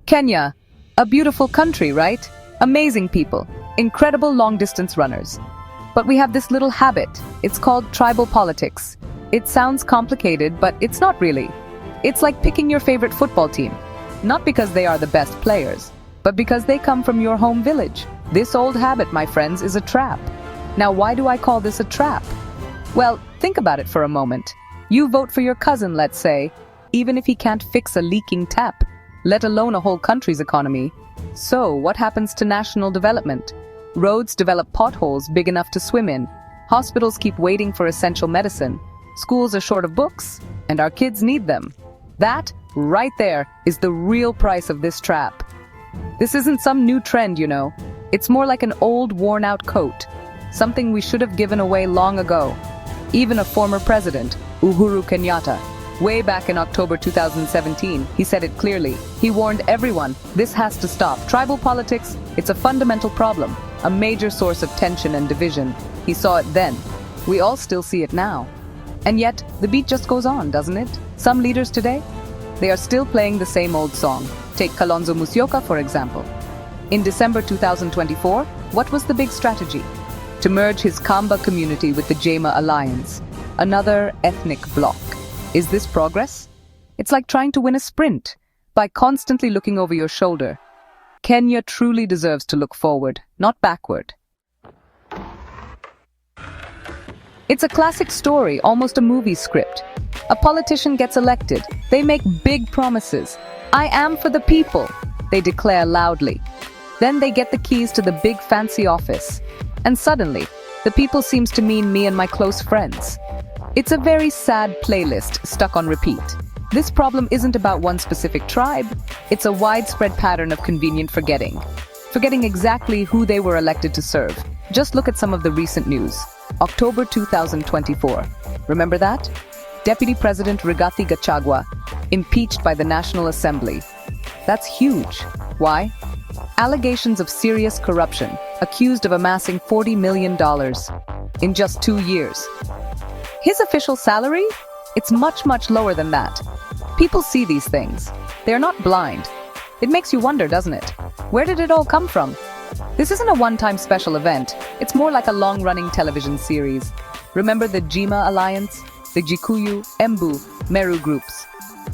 Kenya, a beautiful country, right? Amazing people, incredible long-distance runners. But we have this little habit. It's called tribal politics. It sounds complicated, but it's not really. It's like picking your favorite football team. Not because they are the best players, but because they come from your home village. This old habit, my friends, is a trap. Now, why do I call this a trap? Well, think about it for a moment. You vote for your cousin, let's say, even if he can't fix a leaking tap, let alone a whole country's economy. So, what happens to national development? Roads develop potholes big enough to swim in. Hospitals keep waiting for essential medicine. Schools are short of books, and our kids need them. That, right there, is the real price of this trap. This isn't some new trend, you know. It's more like an old, worn-out coat. Something we should have given away long ago. Even a former president, Uhuru Kenyatta, way back in October 2017, he said it clearly. He warned everyone, this has to stop. Tribal politics, it's a fundamental problem, a major source of tension and division. He saw it then. We all still see it now. And yet, the beat just goes on, doesn't it? Some leaders today, they are still playing the same old song. Take Kalonzo Musyoka, for example. In December 2024, what was the big strategy? To merge his Kamba community with the Jema Alliance, another ethnic bloc. Is this progress? It's like trying to win a sprint by constantly looking over your shoulder. Kenya truly deserves to look forward, not backward. It's a classic story, almost a movie script. A politician gets elected. They make big promises. I am for the people, they declare loudly. Then they get the keys to the big fancy office. And suddenly, the people seems to mean me and my close friends. It's a very sad playlist stuck on repeat. This problem isn't about one specific tribe. It's a widespread pattern of convenient forgetting. Forgetting exactly who they were elected to serve. Just look at some of the recent news. October 2024. Remember that? Deputy President Rigathi Gachagua impeached by the National Assembly. That's huge. Why? Allegations of serious corruption, accused of amassing $40 million in just 2 years. His official salary? It's much, much lower than that. People see these things. They're not blind. It makes you wonder, doesn't it? Where did it all come from? This isn't a one-time special event. It's more like a long-running television series. Remember the Jema Alliance? The Gikuyu, Embu, Meru groups.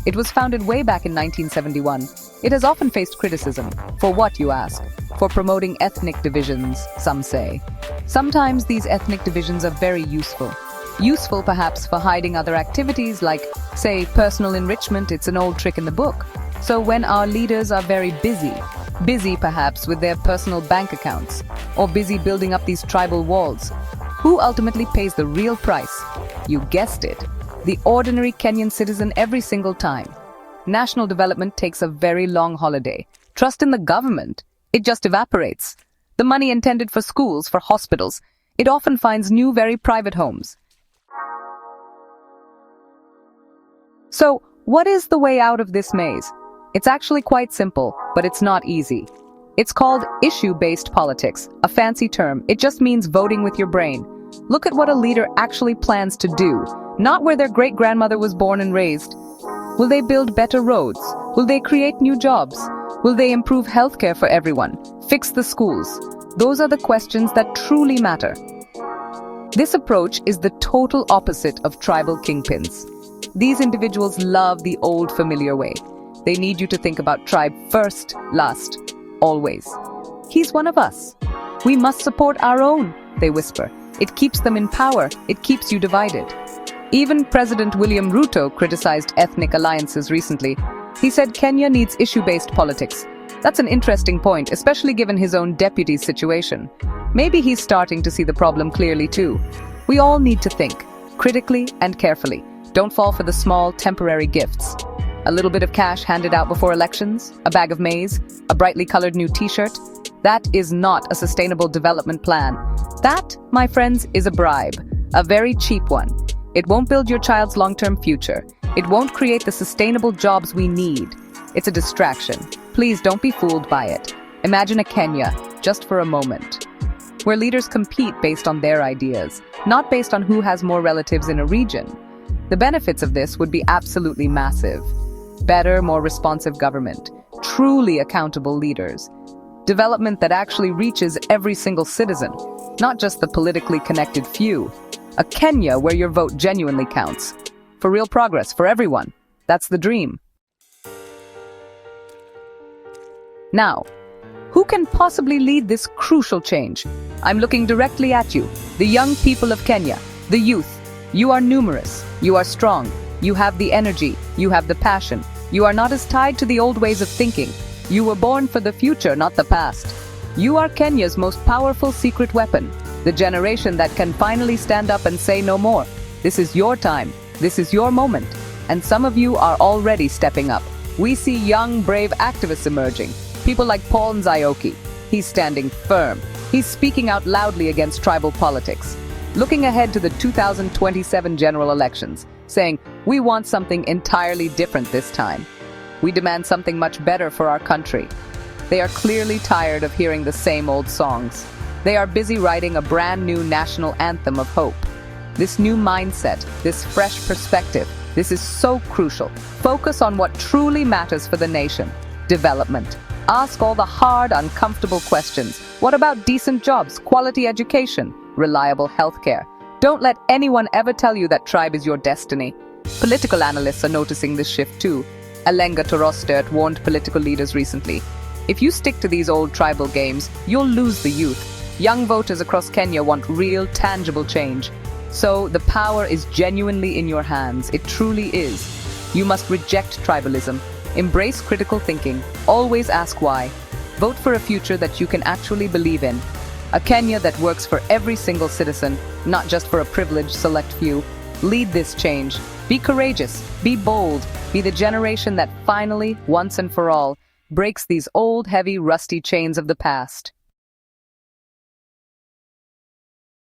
It was founded way back in 1971. It has often faced criticism. For what, you ask? For promoting ethnic divisions, some say. Sometimes these ethnic divisions are very useful. Useful perhaps for hiding other activities like, say, personal enrichment. It's an old trick in the book. So when our leaders are very busy perhaps with their personal bank accounts, or busy building up these tribal walls, who ultimately pays the real price? You guessed it, the ordinary Kenyan citizen every single time. National development takes a very long holiday. Trust in the government, it just evaporates. The money intended for schools, for hospitals, it often finds new, very private homes. So, what is the way out of this maze? It's actually quite simple, but it's not easy. It's called issue-based politics, a fancy term. It just means voting with your brain. Look at what a leader actually plans to do, not where their great-grandmother was born and raised. Will they build better roads? Will they create new jobs? Will they improve healthcare for everyone? Fix the schools? Those are the questions that truly matter. This approach is the total opposite of tribal kingpins. These individuals love the old familiar way. They need you to think about tribe first, last, always. He's one of us. We must support our own, they whisper. It keeps them in power. It keeps you divided. Even President William Ruto criticized ethnic alliances recently. He said Kenya needs issue-based politics. That's an interesting point, especially given his own deputy's situation. Maybe he's starting to see the problem clearly too. We all need to think, critically and carefully. Don't fall for the small, temporary gifts. A little bit of cash handed out before elections, a bag of maize, a brightly colored new t-shirt. That is not a sustainable development plan. That, my friends, is a bribe, a very cheap one. It won't build your child's long-term future. It won't create the sustainable jobs we need. It's a distraction. Please don't be fooled by it. Imagine a Kenya, just for a moment, where leaders compete based on their ideas, not based on who has more relatives in a region. The benefits of this would be absolutely massive. Better, more responsive government, truly accountable leaders. Development that actually reaches every single citizen, not just the politically connected few. A Kenya where your vote genuinely counts. For real progress, for everyone. That's the dream. Now, who can possibly lead this crucial change? I'm looking directly at you, the young people of Kenya, the youth. You are numerous, you are strong, you have the energy, you have the passion. You are not as tied to the old ways of thinking. You were born for the future, not the past. You are Kenya's most powerful secret weapon, the generation that can finally stand up and say no more. This is your time, this is your moment, and some of you are already stepping up. We see young, brave activists emerging, people like Paul Nzioki. He's standing firm. He's speaking out loudly against tribal politics. Looking ahead to the 2027 general elections, saying, we want something entirely different this time. We demand something much better for our country. They are clearly tired of hearing the same old songs. They are busy writing a brand new national anthem of hope. This new mindset, this fresh perspective, this is so crucial. Focus on what truly matters for the nation. Development. Ask all the hard, uncomfortable questions. What about decent jobs, quality education, reliable healthcare? Don't let anyone ever tell you that tribe is your destiny. Political analysts are noticing this shift too. Alenga Torostert warned political leaders recently. If you stick to these old tribal games, you'll lose the youth. Young voters across Kenya want real, tangible change. So the power is genuinely in your hands. It truly is. You must reject tribalism. Embrace critical thinking. Always ask why. Vote for a future that you can actually believe in. A Kenya that works for every single citizen, not just for a privileged select few. Lead this change. Be courageous. Be bold. Be the generation that finally, once and for all, breaks these old, heavy, rusty chains of the past.